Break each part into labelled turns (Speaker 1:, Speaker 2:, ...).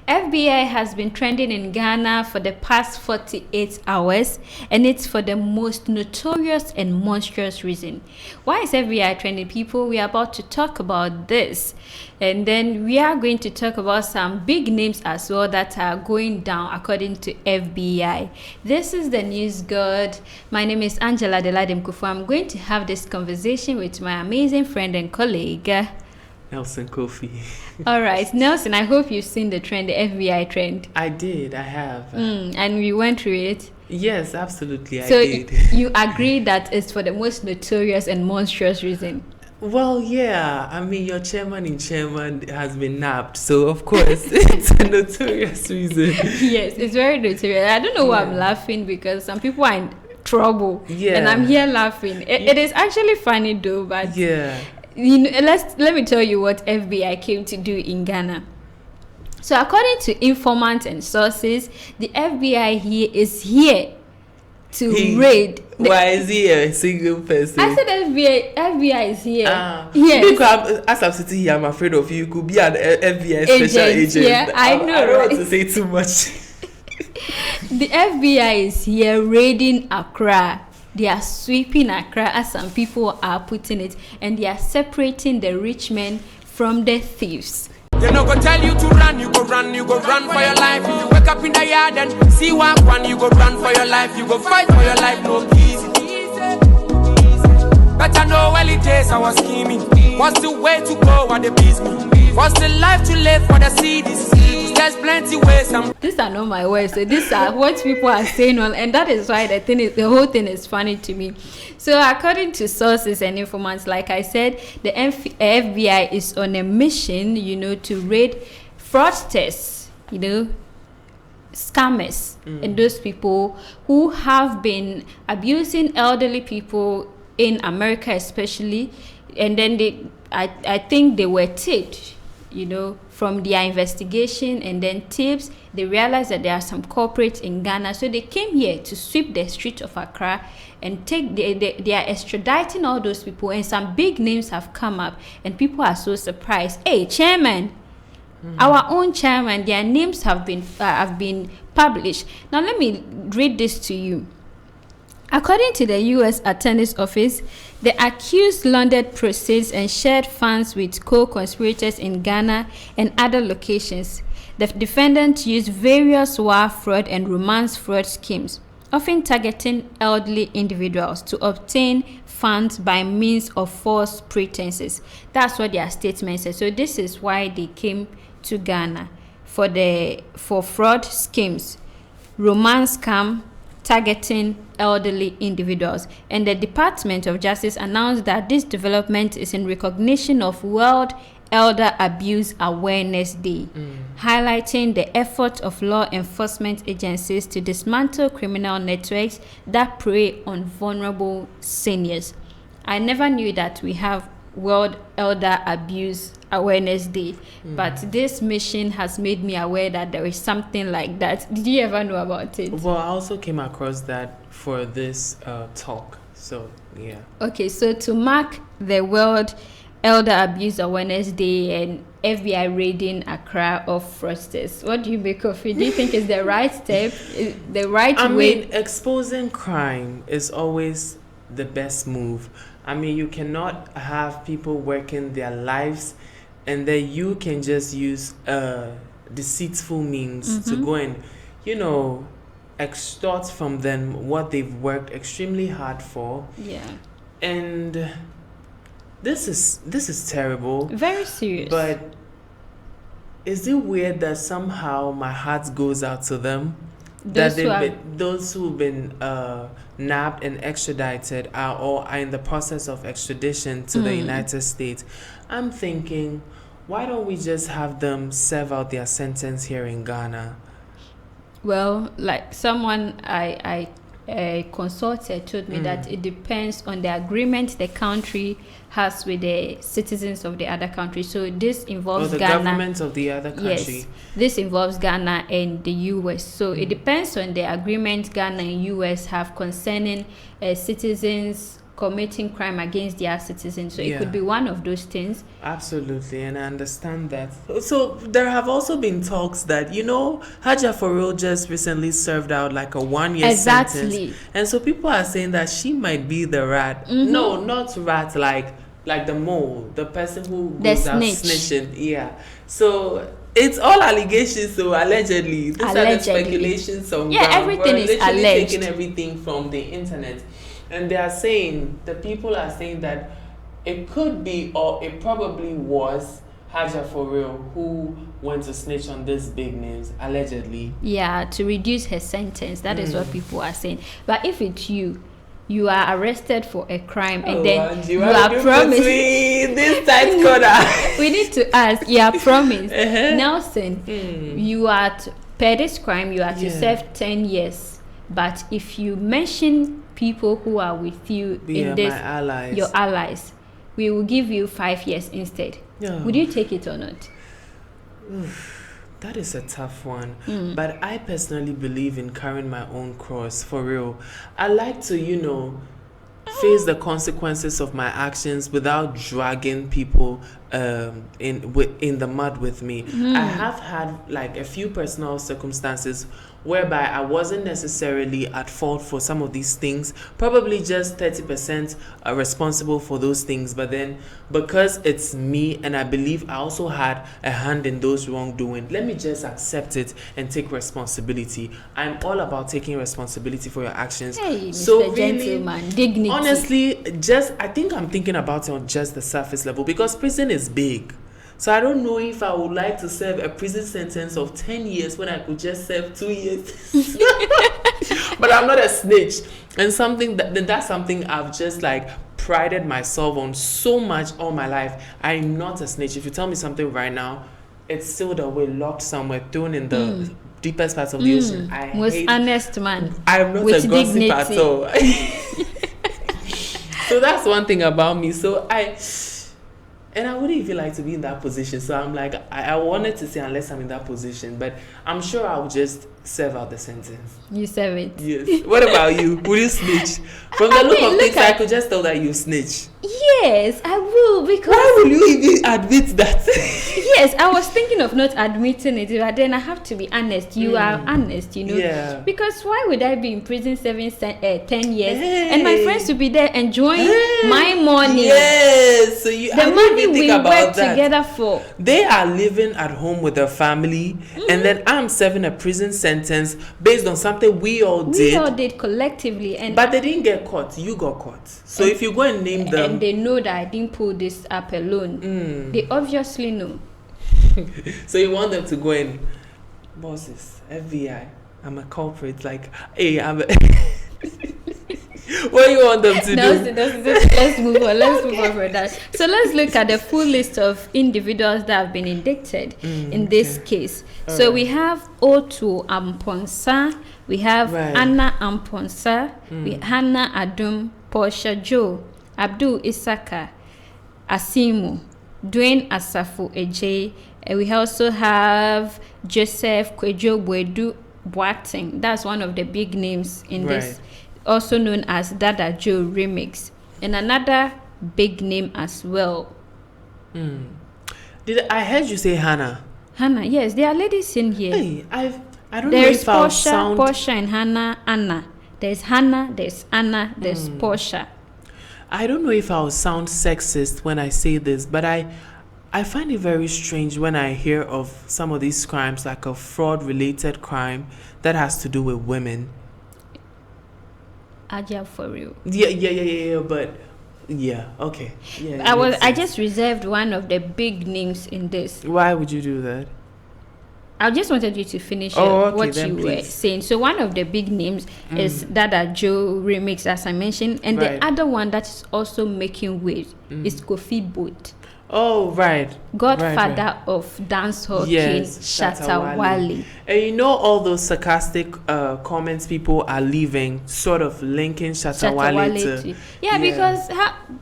Speaker 1: FBI has been trending in Ghana for the past 48 hours, and it's for the most notorious and monstrous reason. Why is FBI trending, people? We are about to talk about this. And then we are going to talk about some big names as well that are going down according to FBI. This is the News God. My name is Angela Deladem Kufu. I'm going to have this conversation with my amazing friend and colleague,
Speaker 2: Nelson Kofi.
Speaker 1: All right, Nelson, I hope you've seen the trend, the FBI trend.
Speaker 2: I did, I have.
Speaker 1: And we went through it.
Speaker 2: Yes, absolutely,
Speaker 1: So
Speaker 2: I did.
Speaker 1: You agree that it's for the most notorious and monstrous reason?
Speaker 2: Well, yeah, I mean, your chairman in Chairmen has been nabbed, so of course, it's a notorious reason.
Speaker 1: Yes, it's very notorious. I don't know why I'm laughing, because some people are in trouble.
Speaker 2: Yeah.
Speaker 1: And I'm here laughing. It is actually funny though, but
Speaker 2: Yeah.
Speaker 1: you know, let me tell you what FBI came to do in Ghana. So according to informants and sources, the FBI is here to raid.
Speaker 2: Why is he a single person?
Speaker 1: I said FBI is here.
Speaker 2: Yes.
Speaker 1: Yes.
Speaker 2: As I'm sitting here, I'm afraid of you. You could be an FBI special agent.
Speaker 1: Yeah, I know.
Speaker 2: I don't
Speaker 1: right?
Speaker 2: want to say too much.
Speaker 1: The FBI is here raiding Accra. They are sweeping Accra, as some people are putting it, and they are separating the rich men from the thieves.
Speaker 3: They no go tell you to run, you go run for your life. You wake up in the yard and see one, you go run for your life. You go fight for your life, no peace. Better know well it is our scheming. What's the way to go and the business? What's the life to live for the cities? There's plenty ways.
Speaker 1: These are not my words, so these are what people are saying on, and that is why the whole thing is funny to me. So according to sources and informants, like I said, the FBI is on a mission, to raid fraudsters, scammers, and those people who have been abusing elderly people in America especially, and then I think they were tipped, from their investigation, and then tips, they realized that there are some corporates in Ghana, so they came here to sweep the streets of Accra and they are extraditing all those people, and some big names have come up, and people are so surprised. Hey, Chairmen, our own chairman, their names have been published. Now let me read this to you. According to the U.S. Attorney's Office, the accused laundered proceeds and shared funds with co-conspirators in Ghana and other locations. The defendants used various wire fraud and romance fraud schemes, often targeting elderly individuals to obtain funds by means of false pretenses. That's what their statement says. So this is why they came to Ghana for fraud schemes, romance scam, targeting elderly individuals. And the Department of Justice announced that this development is in recognition of World Elder Abuse Awareness Day, highlighting the effort of law enforcement agencies to dismantle criminal networks that prey on vulnerable seniors. I never knew that we have World Elder Abuse Awareness Day, but this mission has made me aware that there is something like that. Did you ever know about it?
Speaker 2: Well, I also came across that for this talk, so yeah.
Speaker 1: Okay, so to mark the World Elder Abuse Awareness Day and FBI raiding Accra of fraudsters, what do you make of it? Do you think it's the right step, the right way?
Speaker 2: I mean, exposing crime is always the best move. I mean, you cannot have people working their lives and then you can just use deceitful means to go and, extort from them what they've worked extremely hard for.
Speaker 1: Yeah.
Speaker 2: And this is terrible.
Speaker 1: Very serious.
Speaker 2: But is it weird that somehow my heart goes out to them? Those who've been nabbed and extradited are in the process of extradition to the United States. I'm thinking, why don't we just have them serve out their sentence here in Ghana?
Speaker 1: Well, like someone I consulted told me that it depends on the agreement the country has with the citizens of the other country. So this involves
Speaker 2: the
Speaker 1: Ghana.
Speaker 2: government of the other country.
Speaker 1: Yes, this involves Ghana and the US. So it depends on the agreement Ghana and US have concerning citizens committing crime against their citizens. So
Speaker 2: Yeah.
Speaker 1: it could be one of those things.
Speaker 2: Absolutely, and I understand that. So there have also been talks that, Haja Foril just recently served out like a 1-year
Speaker 1: Exactly.
Speaker 2: sentence. And so people are saying that she might be the rat.
Speaker 1: Mm-hmm.
Speaker 2: No, not rat, like the mole, the person who
Speaker 1: The
Speaker 2: goes out
Speaker 1: snitch.
Speaker 2: snitching. Yeah. So it's all allegations, so allegedly. These are the speculations of
Speaker 1: everything
Speaker 2: We're
Speaker 1: is
Speaker 2: literally
Speaker 1: alleged.
Speaker 2: taking everything from the internet. And the people are saying that it could be, or it probably was, Haja Foril who went to snitch on these big names, allegedly.
Speaker 1: Yeah, to reduce her sentence. That is what people are saying. But if it's you are arrested for a crime, and then you are promised
Speaker 2: this tight corner.
Speaker 1: we need to ask, you are promised, Nelson, you are per this crime you are to serve 10 years. But if you mention people who are with you in this,
Speaker 2: my allies.
Speaker 1: your allies, we will give you 5 years instead.
Speaker 2: Yeah.
Speaker 1: Would you take it or not?
Speaker 2: That is a tough one. But I personally believe in carrying my own cross, for real. I like to, face the consequences of my actions without dragging people in the mud with me. I have had like a few personal circumstances whereby I wasn't necessarily at fault for some of these things, probably just 30% responsible for those things, but then because it's me and I believe I also had a hand in those wrongdoing, let me just accept it and take responsibility. I'm all about taking responsibility for your actions.
Speaker 1: Hey,
Speaker 2: so
Speaker 1: Mr.
Speaker 2: really,
Speaker 1: Gentleman, dignity.
Speaker 2: honestly, I think I'm thinking about it on just the surface level, because prison is big. So I don't know if I would like to serve a prison sentence of 10 years when I could just serve 2 years. But I'm not a snitch. And that's something I've just like prided myself on so much all my life. I'm not a snitch. If you tell me something right now, it's sealed away, locked somewhere, thrown in the deepest parts of the ocean.
Speaker 1: Most honest man.
Speaker 2: I'm not
Speaker 1: with
Speaker 2: a gossip
Speaker 1: dignity.
Speaker 2: at all. So that's one thing about me. So and I wouldn't even like to be in that position. So I'm like, I wanted to say unless I'm in that position, but I'm sure I'll just serve out the sentence.
Speaker 1: You serve it.
Speaker 2: Yes. What about you? Will you snitch? From the look of things, I could just tell that you snitch.
Speaker 1: Yes, I will, because...
Speaker 2: Why will you even admit that?
Speaker 1: Yes, I was thinking of not admitting it, but then I have to be honest. You are honest,
Speaker 2: Yeah.
Speaker 1: Because why would I be in prison 10 years and my friends will be there enjoying my money?
Speaker 2: Yes. So
Speaker 1: the money we work together for.
Speaker 2: They are living at home with their family, and then I'm serving a prison sentence based on something we all did.
Speaker 1: We all did collectively,
Speaker 2: but they didn't get caught. You got caught. So if you go and name them,
Speaker 1: and they know that I didn't pull this up alone. They obviously know.
Speaker 2: So you want them to go in, bosses, FBI, I'm a culprit. Like, hey, I'm a what do you want them to do?
Speaker 1: Let's move on. Let's move on from that. So let's look at the full list of individuals that have been indicted in this case. So we have Otu Amponsa, we have Anna Amponsa, we Hannah Adum, Portia Joe, Abdul Isaka, Asimu, Dwayne Asafo Eje, and we also have Joseph Kwejo Bwedu Boateng. That's one of the big names in this, also known as Dada Joe Remix, and another big name as well.
Speaker 2: Did I heard you say Hannah?
Speaker 1: Hannah, yes, there are ladies in here.
Speaker 2: Hey, I don't
Speaker 1: There's
Speaker 2: know if
Speaker 1: Portia and Hannah, Anna. There's Hannah, there's Anna, there's Portia.
Speaker 2: I don't know if I'll sound sexist when I say this, but I find it very strange when I hear of some of these crimes, like a fraud-related crime that has to do with women.
Speaker 1: Aja for real.
Speaker 2: Yeah, but yeah, okay. Yeah.
Speaker 1: I just reserved one of the big names in this.
Speaker 2: Why would you do that?
Speaker 1: I just wanted you to finish what you were saying. So one of the big names is Dada Joe Remix, as I mentioned, and the other one that is also making waves is Kofi Boat.
Speaker 2: Oh, right.
Speaker 1: Godfather of dancehall king Shatta Wale.
Speaker 2: And you know all those sarcastic comments people are leaving, sort of linking Shatta Wale to...
Speaker 1: Yeah, because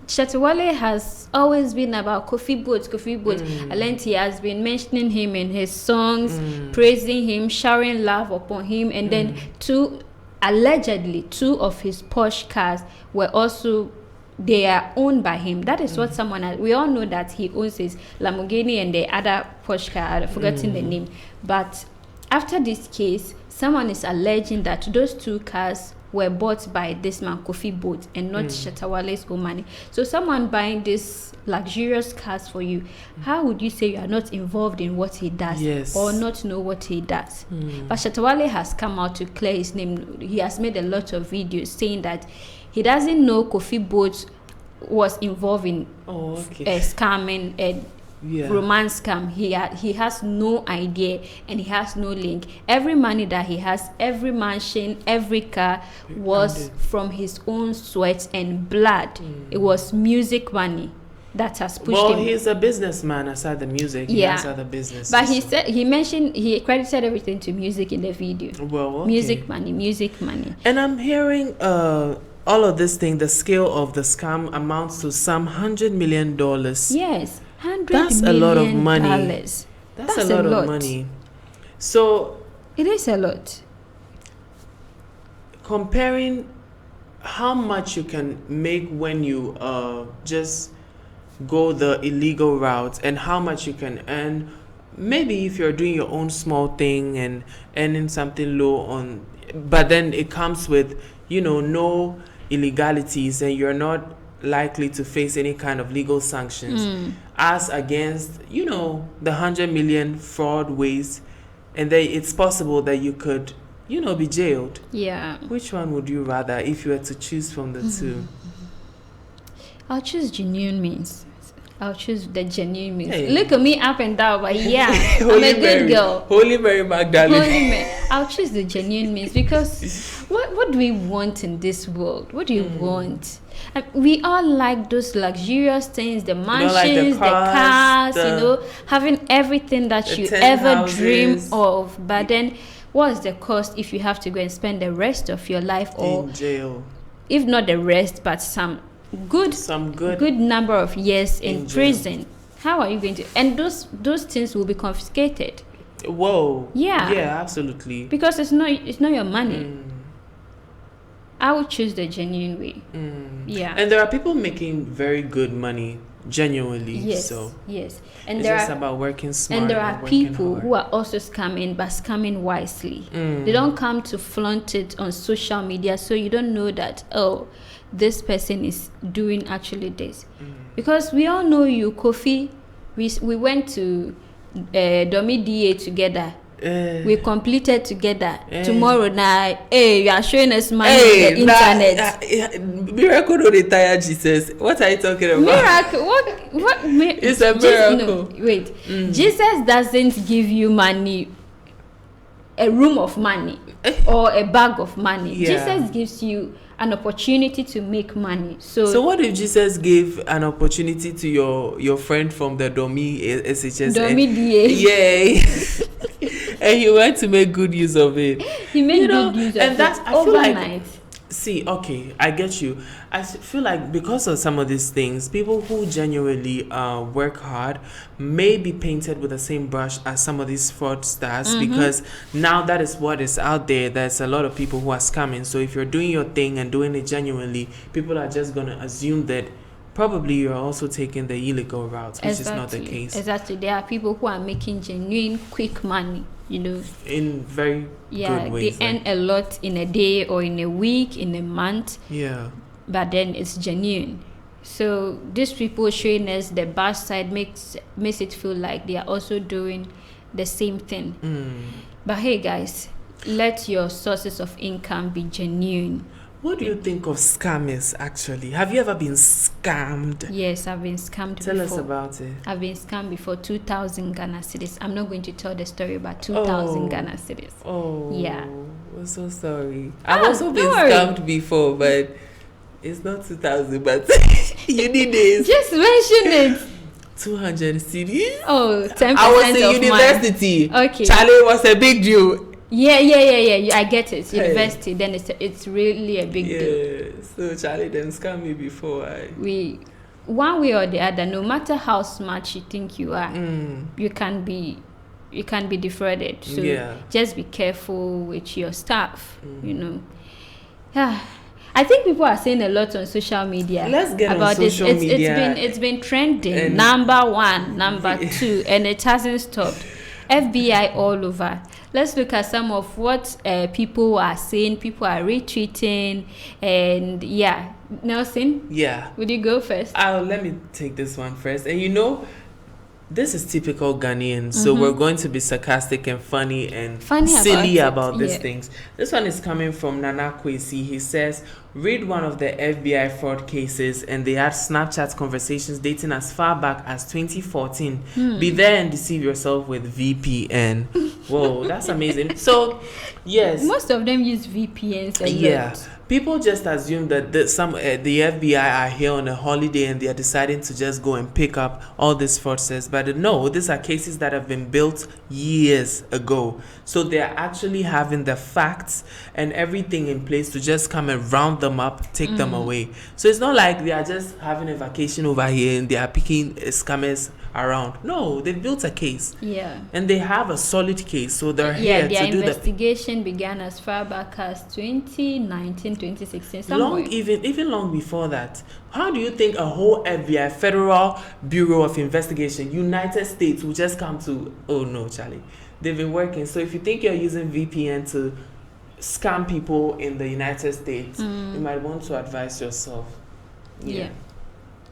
Speaker 1: Shatta Wale has always been about Kofi Boat. And he has been mentioning him in his songs, praising him, showering love upon him, and then allegedly two of his Porsche cars were also they are owned by him. That is what someone has. We all know that he owns his Lamborghini and the other Porsche car. I've forgotten the name. But after this case, someone is alleging that those two cars were bought by this man Kofi Boat and not Shatawale's own money. So someone buying these luxurious cars for you, how would you say you are not involved in what he does or not know what he does? But Shatawale has come out to clear his name. He has made a lot of videos saying that he doesn't know Kofi Boat was involved in scamming and romance scam. He has no idea and he has no link. Every money that he has, every mansion, every car was from his own sweat and blood. It was music money that has pushed him.
Speaker 2: Well, he's a businessman aside the music. He has other businesses.
Speaker 1: But he credited everything to music in the video.
Speaker 2: Well, okay.
Speaker 1: Music money.
Speaker 2: And I'm hearing all of this thing, the scale of the scam amounts to some $100 million.
Speaker 1: Yes,
Speaker 2: that's a lot of money. That's a lot of money. So
Speaker 1: it is a lot.
Speaker 2: Comparing how much you can make when you just go the illegal route and how much you can earn, maybe if you're doing your own small thing and earning something low on, but then it comes with, no illegalities and you're not likely to face any kind of legal sanctions as against, the 100 million fraud ways, and then it's possible that you could, be jailed.
Speaker 1: Yeah.
Speaker 2: Which one would you rather if you were to choose from the two?
Speaker 1: I'll choose genuine means. I'll choose the genuine means. Hey. Look at me up and down, but yeah, I'm a good girl.
Speaker 2: Holy Mary Magdalene.
Speaker 1: Holy Mary. I'll choose the genuine means because what do we want in this world? What do you want? We all like those luxurious things, the mansions, the cars, having everything that you ever
Speaker 2: houses.
Speaker 1: Dream of. But then, what's the cost if you have to go and spend the rest of your life
Speaker 2: in jail?
Speaker 1: If not the rest, but some good number of years in prison. How are you going to? And those things will be confiscated.
Speaker 2: Whoa.
Speaker 1: Yeah.
Speaker 2: Yeah, absolutely.
Speaker 1: Because it's not your money. I would choose the genuine way. Yeah.
Speaker 2: And there are people making very good money genuinely.
Speaker 1: Yes.
Speaker 2: So
Speaker 1: yes.
Speaker 2: And it's just about working smart.
Speaker 1: And there are people who are also scamming, but scamming wisely. They don't come to flaunt it on social media, so you don't know that this person is doing actually this. Because we all know you, Kofi. We went to Domi DA together. We completed together. Tomorrow night, you are showing us money on the internet.
Speaker 2: Miracle don't retire Jesus. What are you talking about?
Speaker 1: Miracle? What?
Speaker 2: It's a miracle.
Speaker 1: No, wait. Jesus doesn't give you money, a room of money or a bag of money. Jesus gives you an opportunity to make money. So
Speaker 2: what if Jesus gave an opportunity to your friend from the Domi SHS?
Speaker 1: Domi DA.
Speaker 2: Yeah. And he went to make good use of it.
Speaker 1: He made good use of it. And that's overnight.
Speaker 2: I get you. I feel like because of some of these things, people who genuinely work hard may be painted with the same brush as some of these fraudsters, because now that is what is out there. There's a lot of people who are scamming. So if you're doing your thing and doing it genuinely, people are just going to assume that probably you're also taking the illegal route, which is not the case.
Speaker 1: Exactly. There are people who are making genuine, quick money,
Speaker 2: in very good ways.
Speaker 1: They earn a lot in a day or in a week, in a month.
Speaker 2: Yeah.
Speaker 1: But then it's genuine. So these people showing us the bad side makes it feel like they are also doing the same thing. But hey guys, let your sources of income be genuine.
Speaker 2: What do you think of scammers actually? Have you ever been scammed?
Speaker 1: Yes, I've been scammed before.
Speaker 2: Tell us about it.
Speaker 1: I've been scammed before, 2,000 Ghana cedis. I'm not going to tell the story about 2,000 Ghana cedis.
Speaker 2: Oh.
Speaker 1: Yeah.
Speaker 2: I'm so sorry. I've also been scammed before, but it's not 2,000, but you need this.
Speaker 1: Just mention it.
Speaker 2: 200 cedis?
Speaker 1: Oh, 10%
Speaker 2: I was in university.
Speaker 1: Okay.
Speaker 2: Charlie was a big deal.
Speaker 1: Yeah. I get it. University, then it's really a big deal.
Speaker 2: So Charlie then scammed me before.
Speaker 1: One way or the other, no matter how smart you think you are, you can be defrauded. So just be careful with your stuff. Yeah. I think people are saying a lot on social media.
Speaker 2: Let's get
Speaker 1: about
Speaker 2: on social media.
Speaker 1: It's been trending. Number 1, number 2, and it hasn't stopped. FBI all over. Let's look at some of what people are saying. People are retweeting, and yeah, Nelson.
Speaker 2: Yeah.
Speaker 1: Would you go first?
Speaker 2: Let me take this one first. And this is typical Ghanaian, so we're going to be sarcastic and funny and silly about these things. This one is coming from Nana Kwesi. He says, read one of the FBI fraud cases, and they had Snapchat conversations dating as far back as 2014. Be there and deceive yourself with VPN. Whoa, that's amazing. So, yes.
Speaker 1: Most of them use VPNs a lot.
Speaker 2: People just assume that the FBI are here on a holiday and they are deciding to just go and pick up all these fraudsters. But no, these are cases that have been built years ago. So they are actually having the facts and everything in place to just come and round them up, take them away. So it's not like they are just having a vacation over here and they are picking scammers around. No, they built a case.
Speaker 1: Yeah.
Speaker 2: And they have a solid case. So they're here to do
Speaker 1: their investigation began as far back as 2019. 2016 somewhere.
Speaker 2: Even long before that. How do you think a whole FBI, Federal Bureau of Investigation, United States will just come to, oh no, Charlie, they've been working. So if you think you're using VPN to scam people in the United States, you might want to advise yourself.
Speaker 1: Yeah.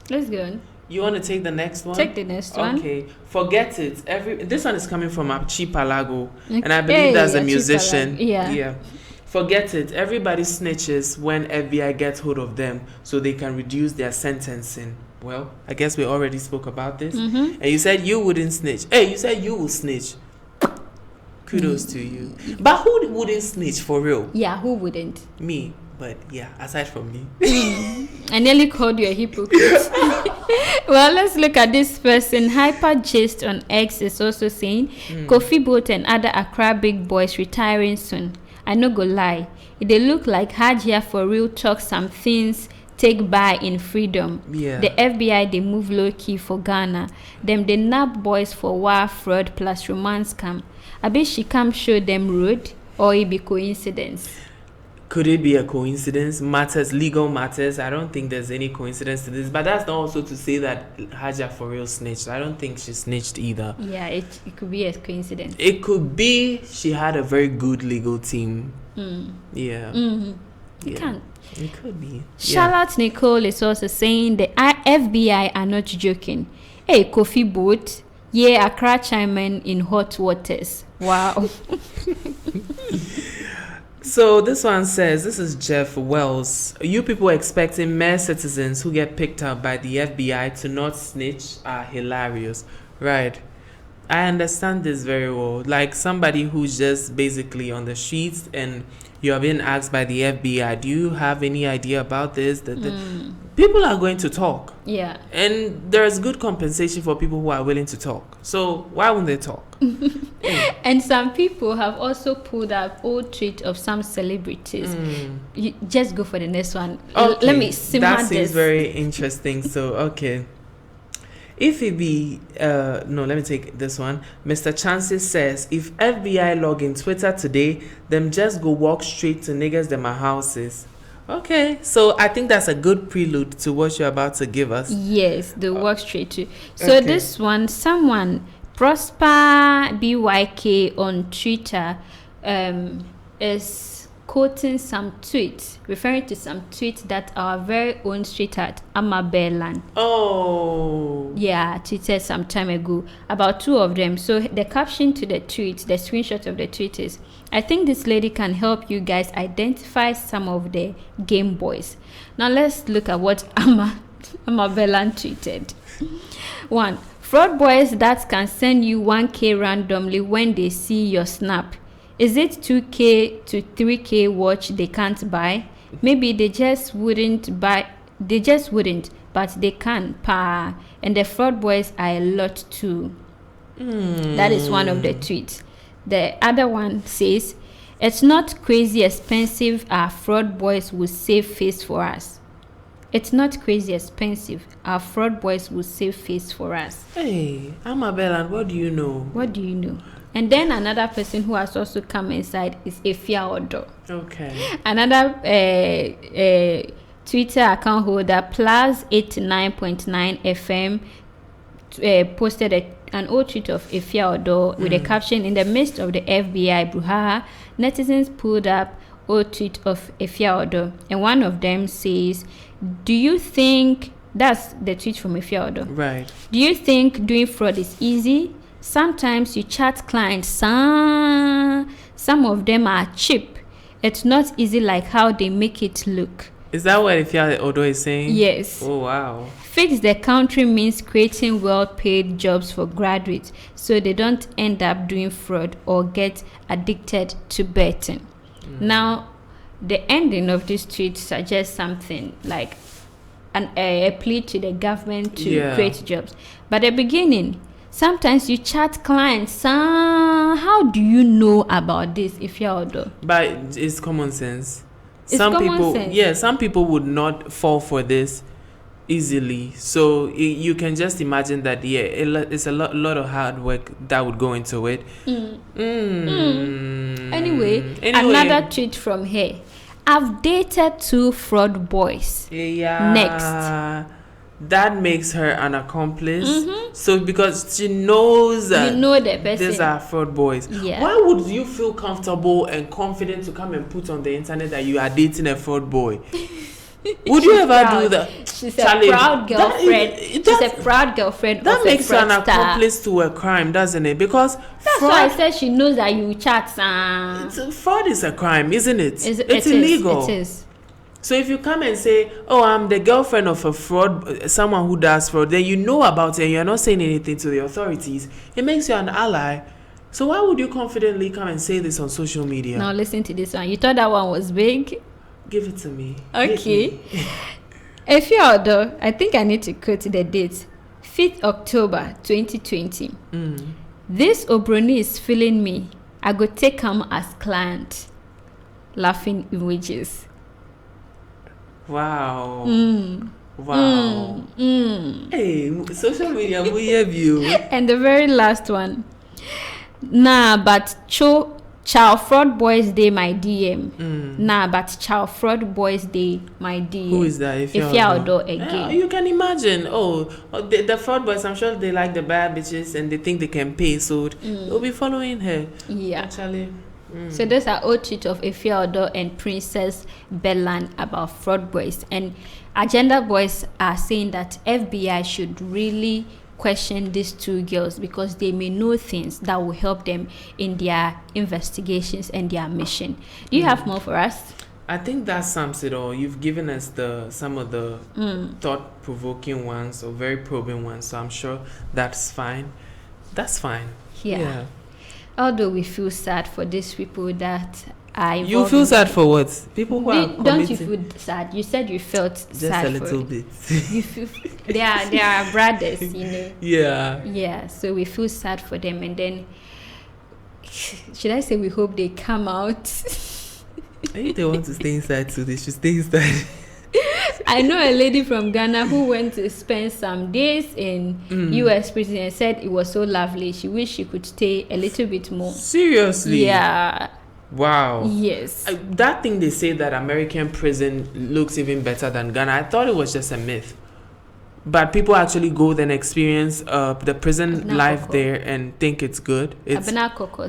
Speaker 1: Let's go on.
Speaker 2: You want to take the next one?
Speaker 1: Take the next one.
Speaker 2: Okay. Forget it. This one is coming from Archipelago, and I believe that's a musician. Yeah. Forget it. Everybody snitches when FBI gets hold of them so they can reduce their sentencing. Well, I guess we already spoke about this. And you said you wouldn't snitch. Hey, you said you will snitch. Kudos to you. But who wouldn't snitch for real?
Speaker 1: Yeah, who wouldn't?
Speaker 2: Me. But yeah, aside from me.
Speaker 1: I nearly called you a hypocrite. Well, let's look at this person. Hyper Gist on X is also saying, Kofi Boat and other Accra big boys retiring soon. I no go lie. If they look like Hajia for real talk some things take by in freedom.
Speaker 2: Yeah.
Speaker 1: The FBI, they move low-key for Ghana. Them, they nab boys for war, fraud, plus romance scam. I bet she come show them road, or it be coincidence.
Speaker 2: Could it be a coincidence? Legal matters. I don't think there's any coincidence to this. But that's not also to say that Haja for real snitched. I don't think she snitched either.
Speaker 1: Yeah, it could be a coincidence.
Speaker 2: It could be she had a very good legal team. Yeah.
Speaker 1: It can.
Speaker 2: It could be.
Speaker 1: Charlotte Nicole is also saying the FBI are not joking. Hey, Kofi Boat. Yeah, Accra Chairmen in hot waters. Wow.
Speaker 2: So this one says, this is Jeff Wells. You people expecting mere citizens who get picked up by the FBI to not snitch are hilarious. Right. I understand this very well. Like somebody who's just basically on the streets and you're being asked by the FBI, do you have any idea about this? People are going to talk.
Speaker 1: Yeah.
Speaker 2: And there's good compensation for people who are willing to talk. So why wouldn't they talk?
Speaker 1: And some people have also pulled up old tweets of some celebrities. You just go for the next one.
Speaker 2: Okay.
Speaker 1: Let me simmer
Speaker 2: That
Speaker 1: this.
Speaker 2: seems very interesting. So, okay. If it be, let me take this one. Mr. Chances says, if FBI log in Twitter today, them just go walk straight to niggas them my houses. Okay, so I think that's a good prelude to what you're about to give us.
Speaker 1: Yes, the walk straight to. So this one, someone, Prosper BYK on Twitter, is quoting some tweets, referring to some tweets that our very own sweetheart Amabelan.
Speaker 2: Oh.
Speaker 1: Yeah, tweeted some time ago about two of them. So the caption to the tweet, the screenshot of the tweet is, I think this lady can help you guys identify some of the Game Boys. Now let's look at what Amabelan tweeted. 1. Fraud boys that can send you 1K randomly when they see your snap. Is it 2K to 3K watch they can't buy? Maybe they just wouldn't, but they can. And the fraud boys are a lot too. That is one of the tweets. The other one says, it's not crazy expensive, our fraud boys will save face for us. It's not crazy expensive, our fraud boys will save face for us.
Speaker 2: Hey, Amabelan, what do you know?
Speaker 1: What do you know? And then another person who has also come inside is Efia Odo.
Speaker 2: Okay.
Speaker 1: Another Twitter account holder, plus 89.9 FM, posted an old tweet of Efia Odo with a caption, "In the midst of the FBI brouhaha, netizens pulled up old tweet of Efia Odo." And one of them says, "Do you think," that's the tweet from Efia Odo.
Speaker 2: Right.
Speaker 1: "Do you think doing fraud is easy? Sometimes you chat clients, some of them are cheap. It's not easy like how they make it look."
Speaker 2: Is that what Efia Odo is saying?
Speaker 1: Yes.
Speaker 2: Oh, wow.
Speaker 1: "Fix the country" means creating well-paid jobs for graduates so they don't end up doing fraud or get addicted to betting. Now, the ending of this tweet suggests something like a plea to the government to create jobs. But the beginning, sometimes you chat clients. How do you know about this, if you're Odo?
Speaker 2: But it's common sense.
Speaker 1: It's common sense.
Speaker 2: Some people would not fall for this easily. So you can just imagine that, it's a lot of hard work that would go into it.
Speaker 1: Anyway, another tweet from her. "I've dated 2 fraud boys."
Speaker 2: Yeah.
Speaker 1: Next.
Speaker 2: That makes her an accomplice. So because she knows that
Speaker 1: you know the person.
Speaker 2: These are fraud boys.
Speaker 1: Yeah.
Speaker 2: Why would you feel comfortable and confident to come and put on the internet that you are dating a fraud boy? Would you ever do that?
Speaker 1: She's a proud girlfriend. She's a proud girlfriend.
Speaker 2: That
Speaker 1: of
Speaker 2: makes her an
Speaker 1: fraudster.
Speaker 2: accomplice to a crime, doesn't it? Because
Speaker 1: that's why I said she knows that you chat.
Speaker 2: Fraud is a crime, isn't it? It's illegal.
Speaker 1: It is.
Speaker 2: So if you come and say, "Oh, I'm the girlfriend of a fraud, someone who does fraud," then you know about it and you're not saying anything to the authorities. It makes you an ally. So why would you confidently come and say this on social media?
Speaker 1: Now listen to this one. You thought that one was big?
Speaker 2: Give it to me.
Speaker 1: Okay. Efia Odo, I think I need to quote the date. 5th October 2020. "This Obroni is feeling me. I go take him as client." Laughing emojis.
Speaker 2: Wow. Wow. Hey, social media, we have you.
Speaker 1: And the very last one. "Nah, but Chow fraud boys they my DM." Nah, but Chow fraud boys they my DM.
Speaker 2: Who is that?
Speaker 1: Efia Odo again.
Speaker 2: You can imagine. The fraud boys, I'm sure they like the bad bitches and they think they can pay, so they'll be following her.
Speaker 1: Yeah.
Speaker 2: Actually.
Speaker 1: So those are old tweets of Efia Odo and Princess Bellan about fraud boys. And Agenda Boys are saying that FBI should really question these 2 girls because they may know things that will help them in their investigations and their mission. Do you have more for us?
Speaker 2: I think that sums it all. You've given us some of the thought-provoking ones or very probing ones, so I'm sure that's fine. That's fine.
Speaker 1: Yeah. Although we feel sad for these people that are involved.
Speaker 2: You feel sad for what? People who are
Speaker 1: don't you feel sad? You said you felt
Speaker 2: just
Speaker 1: sad
Speaker 2: a little bit.
Speaker 1: You feel they are brothers, you know.
Speaker 2: Yeah.
Speaker 1: So we feel sad for them, and then should I say we hope they come out?
Speaker 2: If they want to stay inside too, they should stay inside.
Speaker 1: I know a lady from Ghana who went to spend some days in US prison and said it was so lovely. She wished she could stay a little bit more.
Speaker 2: Seriously?
Speaker 1: Yeah.
Speaker 2: Wow.
Speaker 1: Yes.
Speaker 2: That thing they say that American prison looks even better than Ghana, I thought it was just a myth. But people actually go then experience the prison life there and think it's good.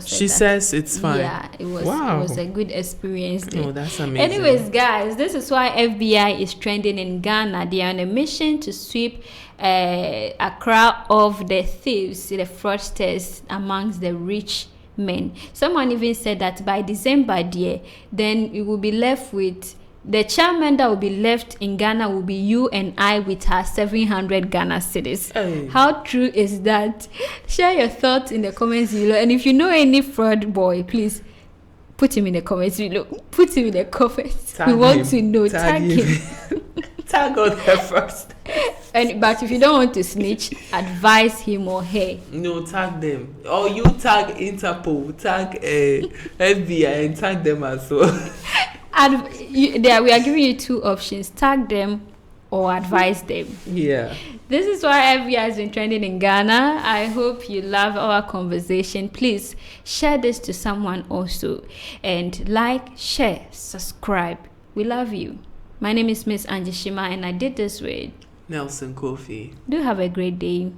Speaker 2: She says it's fine.
Speaker 1: Yeah, it was a good experience there.
Speaker 2: Oh, that's amazing.
Speaker 1: Anyways, guys, this is why FBI is trending in Ghana. They are on a mission to sweep Accra of the thieves, the fraudsters amongst the rich men. Someone even said that by December, then it will be left with the chairman that will be left in Ghana will be you and I with her 700 Ghana cedis.
Speaker 2: Hey.
Speaker 1: How true is that? Share your thoughts in the comments below. And if you know any fraud boy, please put him in the comments below. Put him in the comments. We want to know. Tag him.
Speaker 2: Tag on her first.
Speaker 1: But if you don't want to snitch, advise him or her.
Speaker 2: No, tag them. Or you tag Interpol, tag FBI, and tag them as well.
Speaker 1: We are giving you 2 options. Tag them or advise them.
Speaker 2: Yeah.
Speaker 1: This is why FB has been trending in Ghana. I hope you love our conversation. Please share this to someone also. And like, share, subscribe. We love you. My name is Miss Angie Shima, and I did this with
Speaker 2: Nelson Kofi.
Speaker 1: Do have a great day.